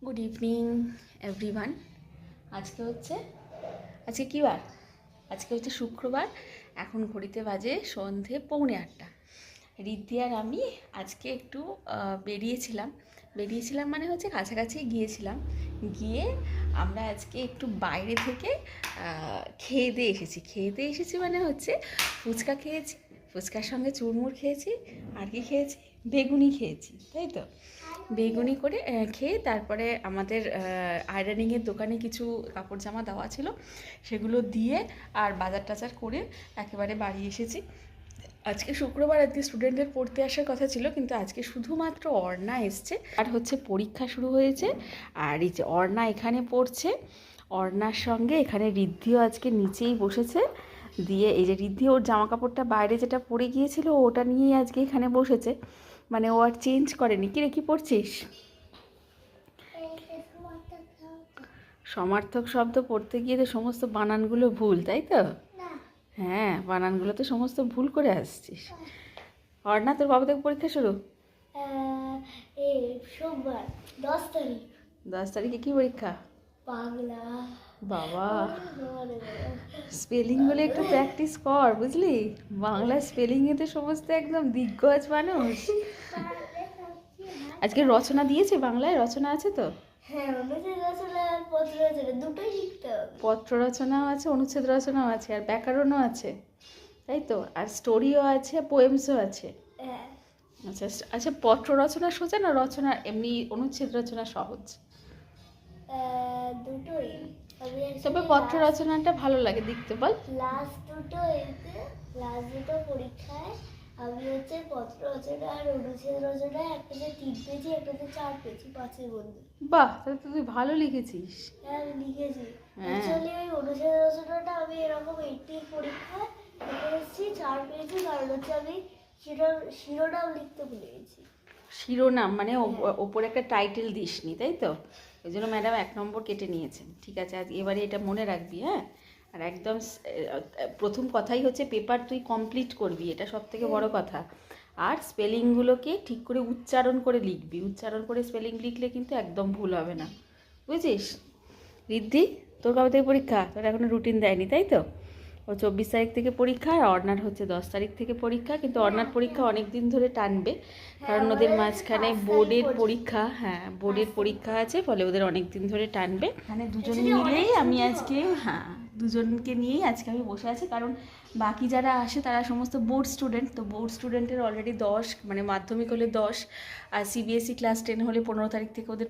Good evening everyone. আজকে কী বার? আজকে হচ্ছে শুক্রবার। এখন ঘড়িতে বাজে সন্ধে 7:45। রিদ্ধি আর আমি আজকে একটু বেরিয়েছিলাম মানে হচ্ছে কাছাকাছি গিয়েছিলাম। গিয়ে আমরা আজকে একটু বাইরে থেকে খেয়ে দিয়ে এসেছি মানে হচ্ছে ফুচকা খেয়েছি, ফুচকার সঙ্গে চুরমুর খেয়েছি, আর কি খেয়েছি, বেগুনি খেয়েছি, তাই তো। বেগুনি করে খেয়ে তারপরে আমাদের আয়রনিংয়ের দোকানে কিছু কাপড় জামা দেওয়া ছিল, সেগুলো দিয়ে আর বাজার টাজার করে একেবারে বাড়ি এসেছি। আজকে শুক্রবার, আজকে স্টুডেন্টদের পড়তে আসার কথা ছিল, কিন্তু আজকে শুধুমাত্র অর্ণা এসছে আর হচ্ছে পরীক্ষা শুরু হয়েছে। আর এই যে অর্ণা এখানে পড়ছে, অর্ণার সঙ্গে এখানে রিদ্ধিও আজকে নিচেই বসেছে। দিয়ে এই যে রিদ্ধি ওর জামা কাপড়টা বাইরে যেটা পরে গিয়েছিল ওটা নিয়েই আজকে এখানে বসেছে, মানে ও আর চেঞ্জ করেনি। কিরে, কি পড়ছিস? সমার্থক শব্দ পড়তে গিয়ে তো সমস্ত বানানগুলো ভুল, তাই তো? হ্যাঁ, বানানগুলো তো সমস্ত ভুল করে আসছিস। অর্ণা, তোর বাবা থেকে পরীক্ষা শুরু? সোমবার 10 তারিখ। 10 তারিখে কি পরীক্ষা? বাংলা। বাবা, স্পেলিংগুলো একটু প্র্যাকটিস কর, বুঝলি? বাংলা স্পেলিংয়ে তো সমস্ত একদম দিগ্গজ মানুষ। আজকে রচনা দিয়েছে, বাংলায় রচনা আছে তো? হ্যাঁ, অনুচ্ছেদ রচনা আর পত্র রচনা দুটোই লিখতে হবে। পত্র রচনাও আছে, অনুচ্ছেদ রচনাও আছে, আর ব্যাকরণও আছে, তাই তো? আর স্টোরিও আছে, পোয়েমসও আছে। হ্যাঁ। আচ্ছা আচ্ছা, পত্র রচনা সোজা না রচনা এমনি অনুচ্ছেদ রচনা সহজ? দুটোই। তবে পত্র রচনাটা ভালো লাগে দেখতে, বল? লাস্ট দুটো পরীক্ষায় আমি হচ্ছে পত্র রচনা আর অনুচ্ছেদ রচনা একটাতে 3 পেজি, একটাতে 4 পেজি, 5-এর মধ্যে। বাহ, তাহলে তো তুই ভালো লিখেছিস। হ্যাঁ, আমি লিখেছি। হ্যাঁ। অ্যাকচুয়ালি ওই অনুচ্ছেদ রচনাটা আমি এরকম 80 পরীক্ষায় লিখে এসেছি 4 পেজি, কারণ হচ্ছে আমি শিরোনাম লিখতে ভুলে গেছি। শিরোনাম মানে ওপরে একটা টাইটেল দিসনি, তাই তো? ওই জন্য ম্যাডাম 1 নম্বর কেটে নিয়েছেন। ঠিক আছে, আজ এবারে এটা মনে রাখবি, হ্যাঁ? আর একদম প্রথম কথাই হচ্ছে পেপার তুই কমপ্লিট করবি, এটা সব থেকে বড় কথা। আর স্পেলিংগুলোকে ঠিক করে উচ্চারণ করে লিখবি, উচ্চারণ করে স্পেলিং লিখলে কিন্তু একদম ভুল হবে না, বুঝিস? রিদ্ধি, তোর কবে থেকে পরীক্ষা? তোর এখনো রুটিন দেয়নি, তাই তো? ও 24 তারিখ থেকে পরীক্ষা, আর অর্ণার হচ্ছে 10 তারিখ থেকে পরীক্ষা। কিন্তু অর্ণার পরীক্ষা অনেক দিন ধরে টানবে, কারণ ওদের মাঝখানে বোর্ডের পরীক্ষা, হ্যাঁ বোর্ডের পরীক্ষা আছে, ফলে ওদের অনেক দিন ধরে টানবে। মানে দুজন মিলেই আমি আজকে, হ্যাঁ দুজনকে নিয়েই আজকে আমি বসে আছি, কারণ বাকি যারা আসে তারা সমস্ত বোর্ড স্টুডেন্ট। তো বোর্ড স্টুডেন্টের অলরেডি 10, মানে মাধ্যমিক হলে 10, আর সিবিএসই ক্লাস 10 হলে 15 তারিখ থেকে ওদের